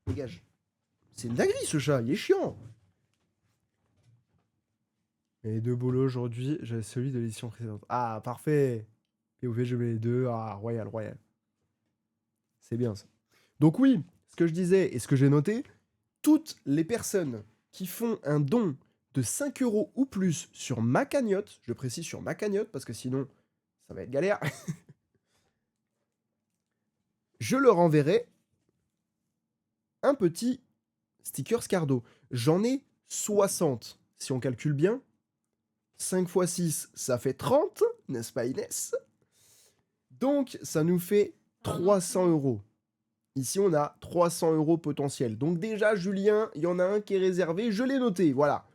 Dégage. C'est une dinguerie ce chat. Il est chiant. Et les deux bolos aujourd'hui, j'avais celui de l'édition précédente. Ah, parfait. POV, je mets les deux. Ah, royal, royal. C'est bien ça. Donc oui, ce que je disais et ce que j'ai noté, toutes les personnes qui font un don de 5 € ou plus sur ma cagnotte, je précise sur ma cagnotte parce que sinon ça va être galère, je leur enverrai un petit sticker Scardo. J'en ai 60. Si on calcule bien, 5 x 6, ça fait 30, n'est-ce pas Inès? Donc ça nous fait 300 €. Ici, on a 300 € potentiels. Donc déjà, Julien, il y en a un qui est réservé, je l'ai noté, voilà.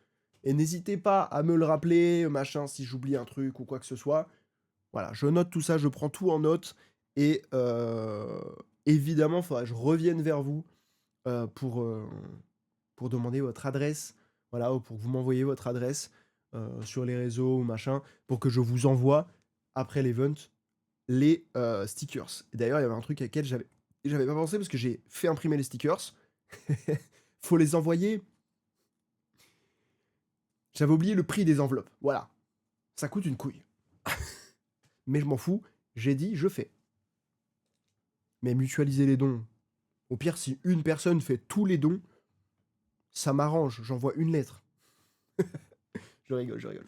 Et n'hésitez pas à me le rappeler, machin, si j'oublie un truc ou quoi que ce soit. Voilà, je note tout ça, je prends tout en note. Et évidemment, il faudra que je revienne vers vous pour demander votre adresse. Voilà, ou pour que vous m'envoyiez votre adresse sur les réseaux ou machin, pour que je vous envoie, après l'event, les stickers. Et d'ailleurs, il y avait un truc à laquelle j'avais pas pensé parce que j'ai fait imprimer les stickers. Faut les envoyer. J'avais oublié le prix des enveloppes. Voilà. Ça coûte une couille. Mais je m'en fous. J'ai dit, je fais. Mais mutualiser les dons. Au pire, si une personne fait tous les dons, ça m'arrange. J'envoie une lettre. Je rigole, je rigole.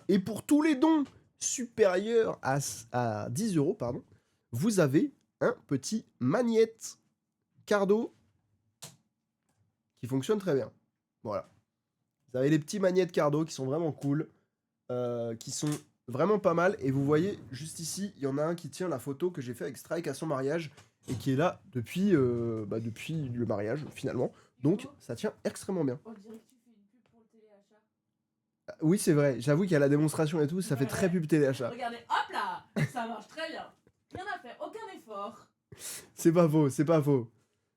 Et pour tous les dons supérieurs à 10 €, pardon, vous avez un petit magnète Cardo qui fonctionne très bien. Voilà. Vous avez les petits magnettes Cardo qui sont vraiment cool, qui sont vraiment pas mal. Et vous voyez, juste ici, il y en a un qui tient la photo que j'ai fait avec Strike à son mariage et qui est là depuis le mariage, finalement. Donc, ça tient extrêmement bien. On dirait que tu fais une pub pour le téléachat. Oui, c'est vrai. J'avoue qu'il y a la démonstration et tout, ça fait très Ouais. pub téléachat. Regardez, hop là, ça marche très bien. Rien à faire, aucun effort. C'est pas faux, c'est pas faux.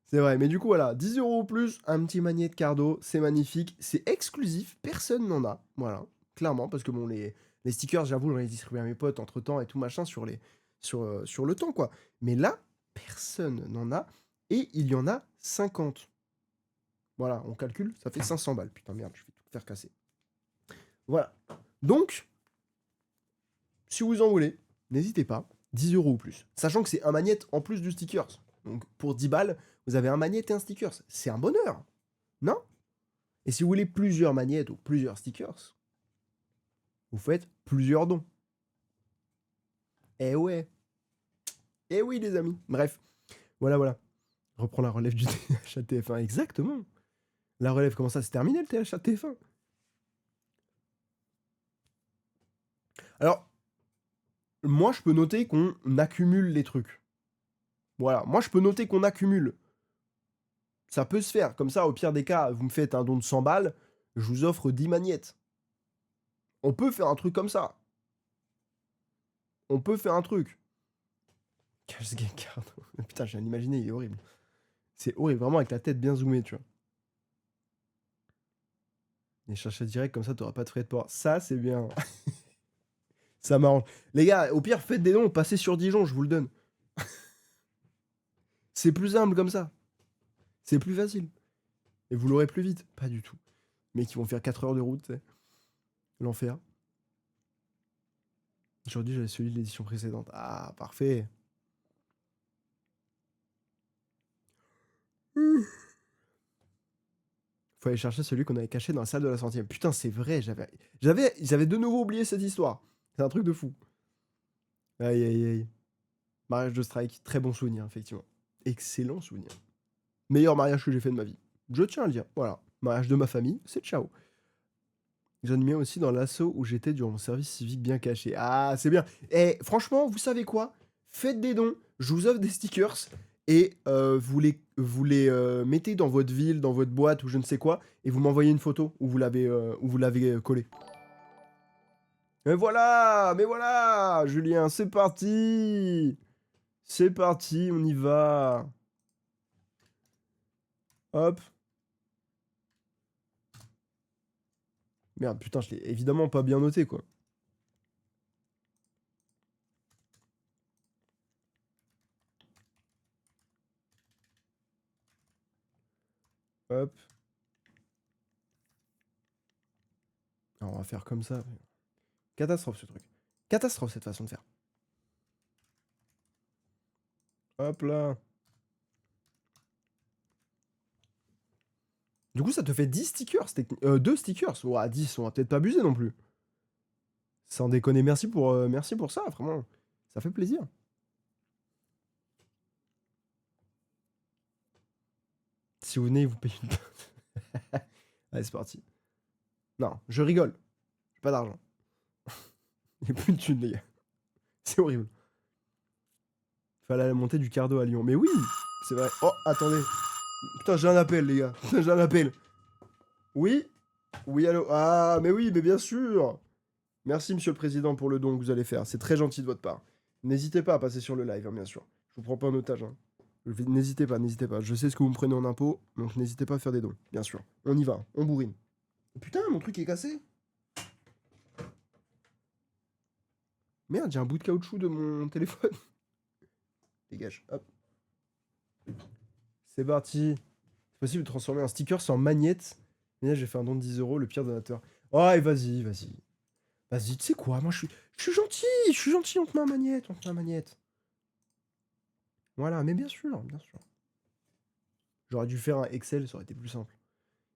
C'est vrai, mais du coup, voilà, 10 € ou plus, un petit magnète Cardo, c'est magnifique, c'est exclusif, personne n'en a, voilà, clairement, parce que bon, les stickers, j'avoue, j'en ai distribué à mes potes entre-temps et tout machin sur le temps, quoi. Mais là, personne n'en a, et il y en a 50. Voilà, on calcule, ça fait 500 balles. Putain, merde, je vais tout faire casser. Voilà. Donc, si vous en voulez, n'hésitez pas, 10 € ou plus. Sachant que c'est un magnète en plus du stickers. Donc, pour 10 balles, vous avez un magnète et un stickers. C'est un bonheur, non? Et si vous voulez plusieurs magnettes ou plusieurs stickers, vous faites plusieurs dons. Eh ouais. Eh oui, les amis. Bref, voilà, voilà. Reprends la relève du TH à TF1. Exactement. La relève, comment ça? C'est terminé le TH à TF1. Alors, moi, je peux noter qu'on accumule les trucs. Voilà. Moi, je peux noter qu'on accumule. Ça peut se faire. Comme ça, au pire des cas, vous me faites un don de 100 balles, je vous offre 10 magnettes. On peut faire un truc comme ça. On peut faire un truc. Cash Game Card. Putain, je viens d'imaginer, il est horrible. C'est horrible, vraiment avec la tête bien zoomée, tu vois. Et chercher direct, comme ça, t'auras pas de frais de port. Ça, c'est bien. Ça m'arrange. Les gars, au pire, faites des dons, passez sur Dijon, je vous le donne. C'est plus simple comme ça. C'est plus facile. Et vous l'aurez plus vite. Pas du tout. Mais qui vont faire 4 heures de route, tu sais. L'enfer. Aujourd'hui, j'avais celui de l'édition précédente. Ah, parfait. Faut aller chercher celui qu'on avait caché dans la salle de la centième. Putain, c'est vrai, j'avais de nouveau oublié cette histoire. C'est un truc de fou. Aïe, aïe, aïe. Mariage de Strike, très bon souvenir, effectivement. Excellent souvenir. Meilleur mariage que j'ai fait de ma vie. Je tiens à le dire, voilà. Mariage de ma famille, c'est ciao. J'admire aussi dans l'assaut où j'étais durant mon service civique bien caché. Ah, c'est bien. Et franchement, vous savez quoi? Faites des dons, je vous offre des stickers et vous les mettez dans votre ville, dans votre boîte ou je ne sais quoi, et vous m'envoyez une photo où vous l'avez collé. Mais voilà, Julien, c'est parti. C'est parti, on y va. Hop. Merde, putain, je l'ai évidemment pas bien noté, quoi. Hop. Alors, on va faire comme ça. Catastrophe, ce truc. Catastrophe, cette façon de faire. Hop là. Du coup, ça te fait 10 stickers, 2 stickers. Ouah, 10, on va peut-être pas abuser non plus. Sans déconner, merci pour ça, vraiment. Ça fait plaisir. Si vous venez, vous payez une... Allez, c'est parti. Non, je rigole. J'ai pas d'argent. J'ai plus de thunes, les gars. C'est horrible. Fallait aller monter du cardo à Lyon. Mais oui, c'est vrai. Oh, attendez. Putain, j'ai un appel, les gars. J'ai un appel. Oui? Oui, allô? Ah, mais oui, mais bien sûr. Merci, monsieur le président, pour le don que vous allez faire. C'est très gentil de votre part. N'hésitez pas à passer sur le live, hein, bien sûr. Je vous prends pas en otage. Hein. N'hésitez pas, n'hésitez pas. Je sais ce que vous me prenez en impôt, donc n'hésitez pas à faire des dons, bien sûr. On y va, on bourrine. Putain, mon truc est cassé. Merde, j'ai un bout de caoutchouc de mon téléphone. Dégage, hop. C'est parti. C'est possible de transformer un sticker en magnète. Et là, j'ai fait un don de 10 €, le pire donateur. Oh, et vas-y, vas-y. Vas-y, tu sais quoi, moi je suis gentil, on te met un magnète, on te met un magnète. Voilà, mais bien sûr, bien sûr. J'aurais dû faire un Excel, ça aurait été plus simple.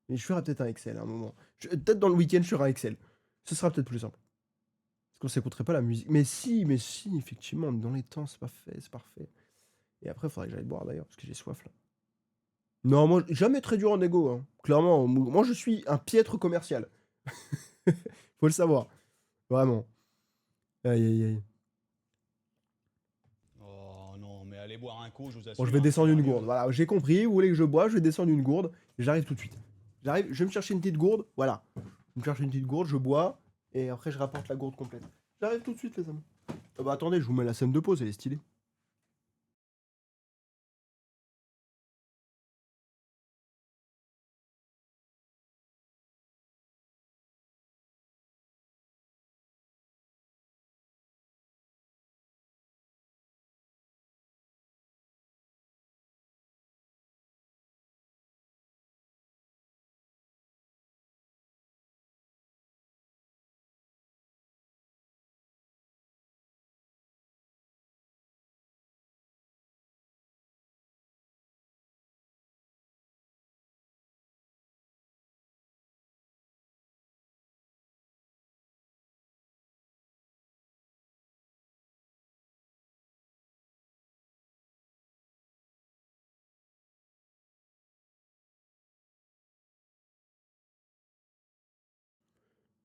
Mais je ferai peut-être un Excel à un moment. Peut-être dans le week-end, je ferai un Excel. Ce sera peut-être plus simple. Parce qu'on s'écouterait pas la musique. Mais si, effectivement, dans les temps, c'est pas fait, c'est parfait. Et après, il faudrait que j'aille boire d'ailleurs, parce que j'ai soif là. Non, moi, jamais très dur en égo, hein. Clairement, moi, je suis un piètre commercial. Faut le savoir. Vraiment. Aïe, aïe, aïe. Oh non, mais allez boire un coup, je vous assure. Bon, je vais hein, descendre une sérieux. gourde. Voilà, j'ai compris. Vous voulez que je bois, je vais descendre une gourde. Et j'arrive tout de suite. J'arrive, je vais me chercher une petite gourde. Voilà. Je me cherche une petite gourde, je bois. Et après, je rapporte la gourde complète. J'arrive tout de suite, les amis. Bah attendez, je vous mets la scène de pause, elle est stylée.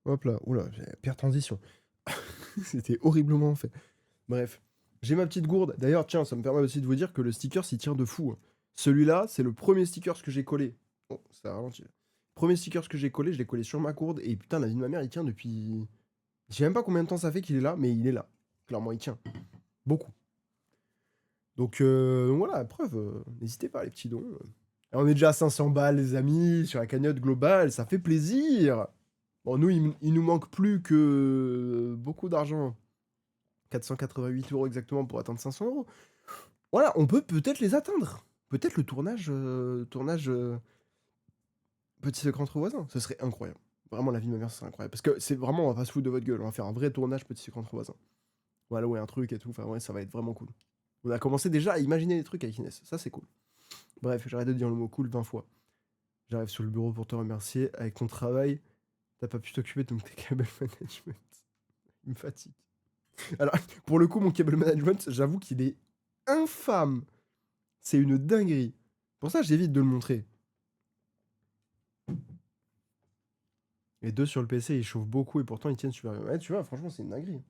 Hop là, oula, pire transition. C'était horriblement fait. Bref, j'ai ma petite gourde. D'ailleurs, tiens, ça me permet aussi de vous dire que le sticker s'y tient de fou. Hein. Celui-là, c'est le premier sticker que j'ai collé. Oh, ça a ralenti. Premier sticker que j'ai collé, je l'ai collé sur ma gourde. Et putain, la vie de ma mère, il tient depuis. Je sais même pas combien de temps ça fait qu'il est là, mais il est là. Clairement, il tient. Beaucoup. Donc voilà, preuve, n'hésitez pas, les petits dons. Et on est déjà à 500 balles, les amis, sur la cagnotte globale, ça fait plaisir. Bon, nous, il nous manque plus que beaucoup d'argent. 488 € exactement pour atteindre 500 €. Voilà, on peut peut-être les atteindre. peut-être le tournage Petit secret entre voisins, ce serait incroyable. Vraiment, la vie de ma mère, ce serait incroyable. Parce que c'est vraiment, on va pas se foutre de votre gueule. On va faire un vrai tournage Petit secret entre voisins. Voilà, ouais, un truc et tout. Enfin, ouais, ça va être vraiment cool. On a commencé déjà à imaginer des trucs avec Inès. Ça, c'est cool. Bref, j'arrête de dire le mot cool 20 fois. J'arrive sur le bureau pour te remercier. Avec ton travail, t'as pas pu t'occuper de ton cable management. Il me fatigue. Alors, pour le coup, mon cable management, j'avoue qu'il est infâme. C'est une dinguerie. Pour ça, j'évite de le montrer. Les deux sur le PC, ils chauffent beaucoup et pourtant ils tiennent super bien. Ouais, tu vois, franchement, c'est une dinguerie.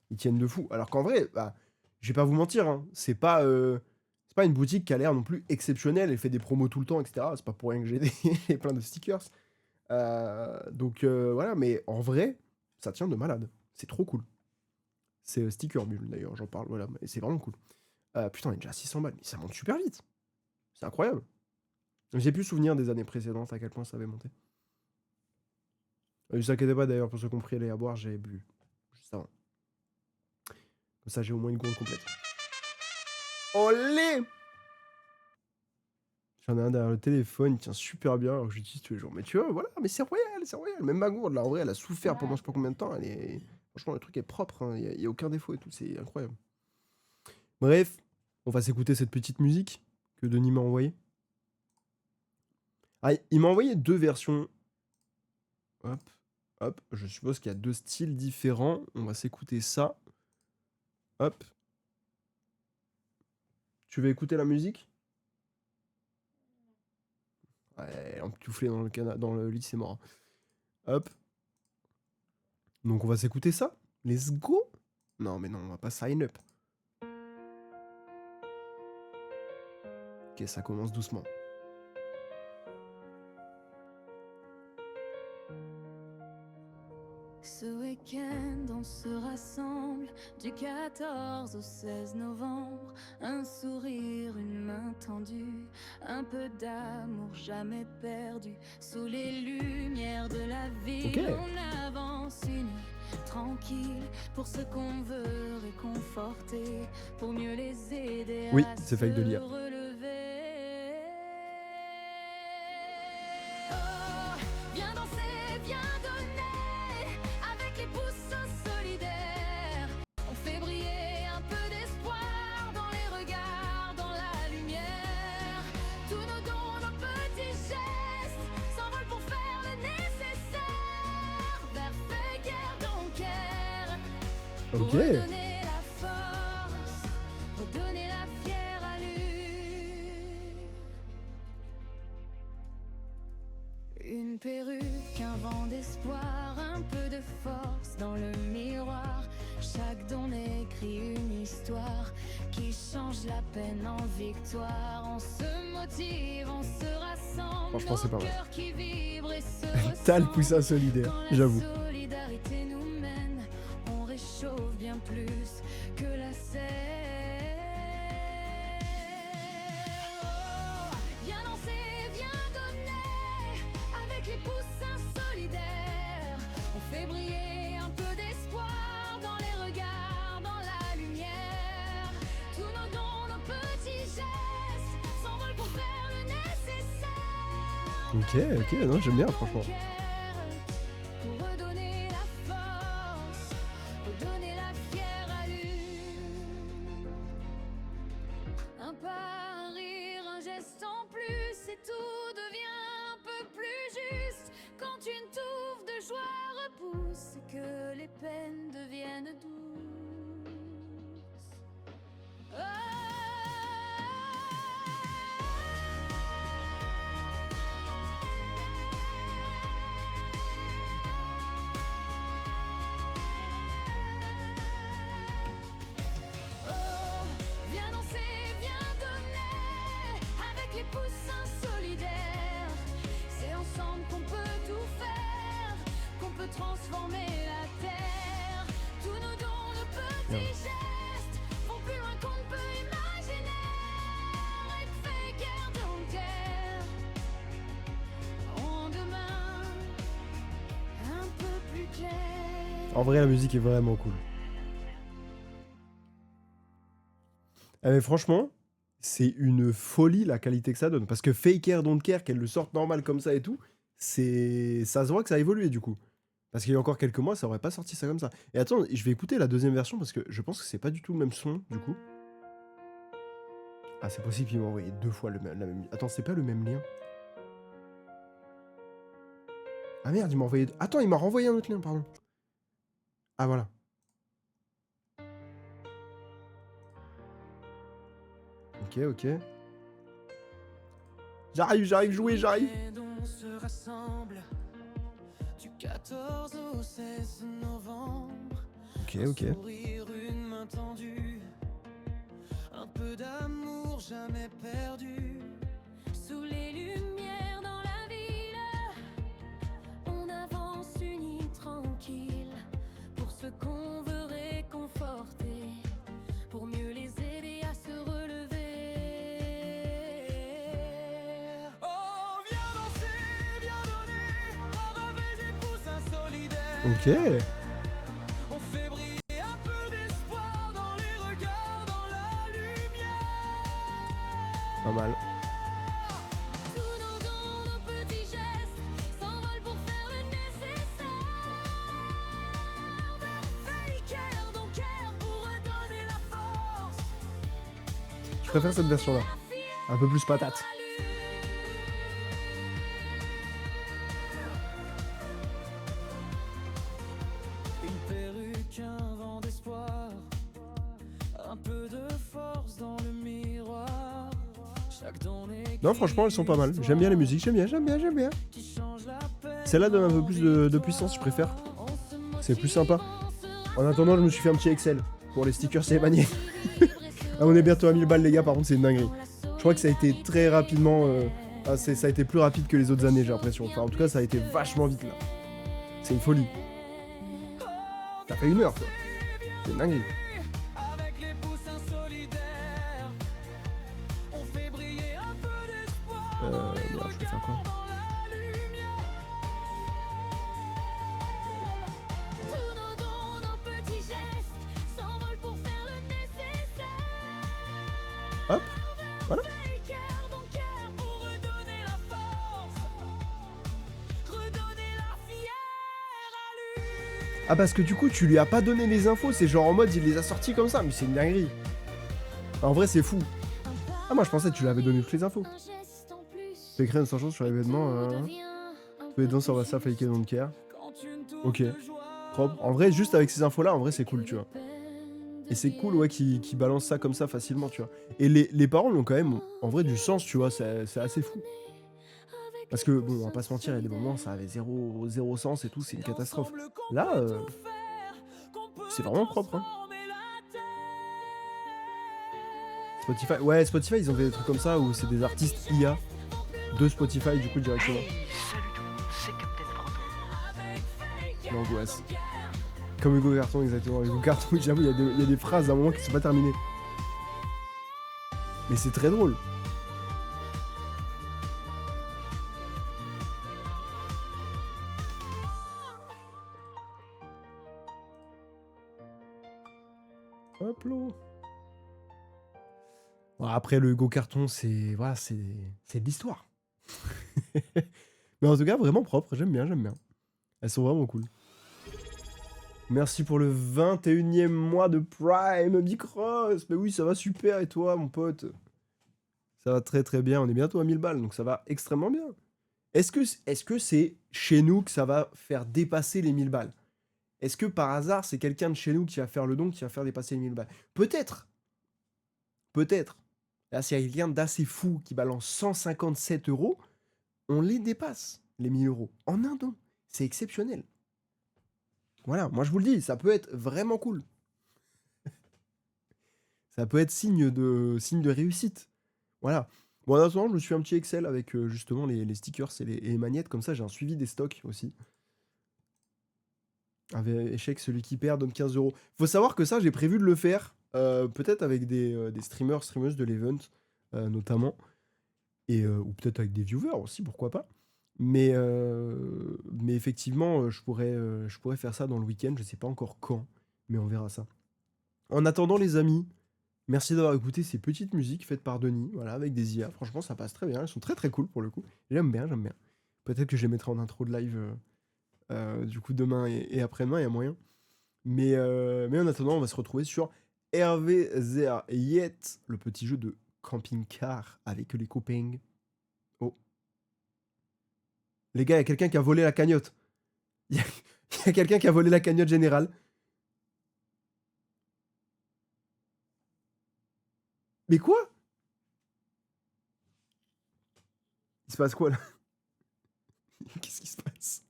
Ils tiennent de fou. Alors qu'en vrai, bah, je vais pas vous mentir, hein, c'est pas une boutique qui a l'air non plus exceptionnelle. Elle fait des promos tout le temps, etc. C'est pas pour rien que j'ai plein de stickers. Donc voilà, mais en vrai, ça tient de malade. C'est trop cool. C'est Sticker Mule d'ailleurs, j'en parle, voilà. Et c'est vraiment cool. Putain, on est déjà à 600 balles, mais ça monte super vite. C'est incroyable. J'ai plus souvenir des années précédentes à quel point ça avait monté. Ne vous inquiétez pas d'ailleurs, pour ceux qui ont pris les à boire, j'ai bu juste avant. Comme ça, j'ai au moins une gourde complète. Olé! J'en ai un derrière le téléphone, il tient super bien, alors que j'utilise tous les jours. Mais tu vois, voilà, mais c'est royal, c'est royal. Même ma gourde, là, en vrai, elle a souffert pendant je sais pas combien de temps. Franchement, le truc est propre, hein, il y a aucun défaut et tout, c'est incroyable. Bref, on va s'écouter cette petite musique que Denis m'a envoyée. Ah, il m'a envoyé deux versions. Hop, hop, je suppose qu'il y a deux styles différents. On va s'écouter ça. Hop. Tu veux écouter la musique? Ouais, emtouflé dans le lit, c'est mort. Hop. Donc on va s'écouter ça. Let's go. Non, mais non, on va pas sign up. Ok, ça commence doucement. Ce week-end, on se rassemble du 14 au 16 novembre. Un sourire, une main tendue, un peu d'amour jamais perdu. Sous les lumières de la ville, Ok. on avance unis, tranquille, pour ce qu'on veut réconforter, pour mieux les aider Oui, à c'est fake de se lire. relever. Oh, viens danser, viens donner, avec les pouces solidaires. On fait briller un peu d'espoir dans les regards, dans la lumière. Tous nos dons, nos petits gestes s'envolent pour faire le nécessaire. Vers Feuillère Donker, pour Ok. redonner la force, redonner la fière allure. Une perruque, un vent d'espoir, un peu de force dans le miroir. Chaque don écrit une histoire qui change la peine en victoire. On se motive, on se rassemble, Franchement, c'est pas nos mal. cœurs qui vibrent et se T'as le ressemblent. poussin solidaire, Quand la j'avoue. solidarité nous mène, on réchauffe bien plus que la serre. Oh, viens danser, viens donner, avec les poussins solidaires. On fait briller un peu d'espoir dans les regards, dans la lumière. Tous nos dons, nos petits gestes s'envolent pour faire le nécessaire. Ok, non, j'aime bien, franchement. Pour redonner la force, redonner la fière allure. Un pas, un rire, un geste en plus, et tout devient un peu plus juste. Quand une touffe de joie repousse et que les peines deviennent douces. Oh, viens danser, viens donner, avec les poussins solidaires. C'est ensemble qu'on peut tout faire, qu'on peut transformer la terre. Tous nos dons, nos petits gestes vont plus loin qu'on ne peut imaginer. Et Feuillère Donker, en demain un peu plus clair. En vrai, la musique est vraiment cool. Ah, mais franchement, c'est une folie la qualité que ça donne. Parce que Fake Air Don't Care, qu'elle le sorte normal comme ça et tout, ça se voit que ça a évolué du coup. Parce qu'il y a encore quelques mois, ça aurait pas sorti ça comme ça. Et attends, je vais écouter la deuxième version parce que je pense que c'est pas du tout le même son du coup. Ah, c'est possible qu'il m'a envoyé 2 fois la même. Attends, c'est pas le même lien. Ah merde, il m'a envoyé. Attends, il m'a renvoyé un autre lien, pardon. Ah voilà. Ok. J'arrive, jouer, j'arrive. On se rassemble du 14 au 16 novembre. Ok. Sourire, une main tendue, un peu d'amour jamais perdu. Sous les lumières dans la ville, on avance unis, tranquille, pour ce qu'on veut réconforter, pour mieux les aider à se relever. Oh, viens danser, viens donner, revêt des poussins solidaires. Ok. On fait briller un peu d'espoir dans les regards, dans la lumière. Pas mal. Tous nos dons, nos petits gestes s'envolent pour faire le nécessaire. Fake Air Don't Care pour redonner la force. Je préfère cette version-là. Un peu plus patate. Une perruque, un vent d'espoir, un peu de force dans le miroir. Chaque don n'est Non, franchement, elles sont pas mal. J'aime bien les musiques, j'aime bien. qui change la paix. Celle-là donne un peu plus de puissance, je préfère. C'est plus sympa. En attendant, je me suis fait un petit Excel pour les stickers c'est manié. Ah, on est bientôt à 1000 balles, les gars, par contre, c'est une dinguerie. Je crois que ça a été très rapidement. Ça a été plus rapide que les autres années, j'ai l'impression. Enfin, en tout cas, ça a été vachement vite là. C'est une folie. Ça fait 1 heure, quoi. C'est une dinguerie. Avec les poussins solidaires, on fait briller un peu d'espoir Bon, je vais faire quoi? dans la lumière. Tous nos dons, nos petits gestes s'envolent pour faire le nécessaire. Hop, voilà. Fake Air Don't Care Pour redonner la force, redonner la fière allure. Ah, parce que du coup, tu lui as pas donné les infos, c'est genre en mode il les a sortis comme ça, mais c'est une dinguerie. En vrai, c'est fou. Ah, moi je pensais que tu lui avais donné toutes les infos. Un geste en plus. J'ai créé une chanson sur l'événement. Tous les danseurs va ça, Fake It Don't Care. Quand une tour Ok, de joie propre. En vrai, juste avec ces infos-là, en vrai, c'est cool, tu vois. Et c'est cool, ouais, qu'ils balancent ça comme ça facilement, tu vois. Et les paroles ont quand même, en vrai, du sens, tu vois, c'est assez fou. Parce que, bon, on va pas se mentir, il y a des moments, ça avait zéro sens et tout, c'est une catastrophe. Là, c'est vraiment propre, hein. Spotify, ouais, Spotify, ils ont fait des trucs comme ça où c'est des artistes IA de Spotify, du coup, directement. Salut tout le monde, c'est Captain Proton. L'angoisse. Comme Hugo Carton, exactement. Hugo Carton, j'avoue, il y a des phrases à un moment qui sont pas terminées. Mais c'est très drôle. Hop là. Bon, après, le Hugo Carton, c'est voilà, c'est de l'histoire. Mais en tout cas, vraiment propre. J'aime bien. Elles sont vraiment cool. Merci pour le 21e mois de Prime, Bicross. Mais oui, ça va super. Et toi, mon pote? Ça va très très bien. On est bientôt à 1000 balles, donc ça va extrêmement bien. Est-ce que c'est chez nous que ça va faire dépasser les 1000 balles? Est-ce que par hasard, c'est quelqu'un de chez nous qui va faire le don, qui va faire dépasser les 1000 balles? Peut-être. Peut-être. Là, s'il y a quelqu'un d'assez fou qui balance 157 €, on les dépasse, les 1000 €. En un don. C'est exceptionnel. Voilà, moi je vous le dis, ça peut être vraiment cool. Ça peut être signe de réussite. Voilà. Bon, en attendant, je me suis fait un petit Excel avec justement les stickers et les magnettes. Comme ça, j'ai un suivi des stocks aussi. Avec échec, celui qui perd donne 15 €. Faut savoir que ça, j'ai prévu de le faire. Peut-être avec des streamers, streameuses de l'event, notamment. Ou peut-être avec des viewers aussi, pourquoi pas. Mais effectivement, je pourrais faire ça dans le week-end. Je sais pas encore quand, mais on verra ça. En attendant, les amis, Merci d'avoir écouté ces petites musiques faites par Denis, voilà, avec des IA. Franchement, ça passe très bien. Elles sont très très cool pour le coup. J'aime bien, j'aime bien. Peut-être que je les mettrai en intro de live du coup demain et après-demain, il y a moyen. Mais en attendant, on va se retrouver sur Hervé Zer Yet, le petit jeu de camping-car avec les copains. Oh. Les gars, il y a quelqu'un qui a volé la cagnotte. Il y a, il y a quelqu'un qui a volé la cagnotte générale. Mais quoi? Il se passe quoi là? Qu'est-ce qui se passe?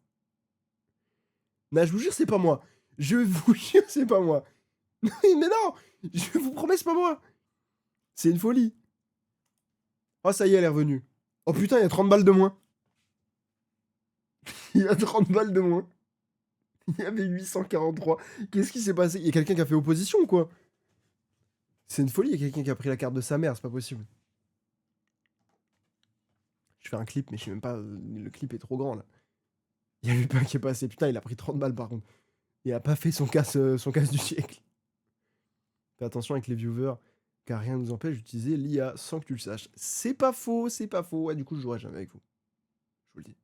Non, je vous jure, c'est pas moi. Je vous jure, c'est pas moi. Mais non! Je vous promets, c'est pas moi. C'est une folie. Oh, ça y est, elle est revenue. Oh putain, il y a 30 balles de moins. Il y a 30 balles de moins. Il y avait 843. Qu'est-ce qui s'est passé? Il y a quelqu'un qui a fait opposition ou quoi? C'est une folie, il y a quelqu'un qui a pris la carte de sa mère, c'est pas possible. Je fais un clip, mais je sais même pas. Le clip est trop grand là. Il y a Lupin qui est passé. Putain, il a pris 30 balles par contre. Il a pas fait son casse du siècle. Fais attention avec les viewers, car rien ne nous empêche d'utiliser l'IA sans que tu le saches. C'est pas faux, c'est pas faux. Ouais, du coup, je jouerai jamais avec vous. Je vous le dis.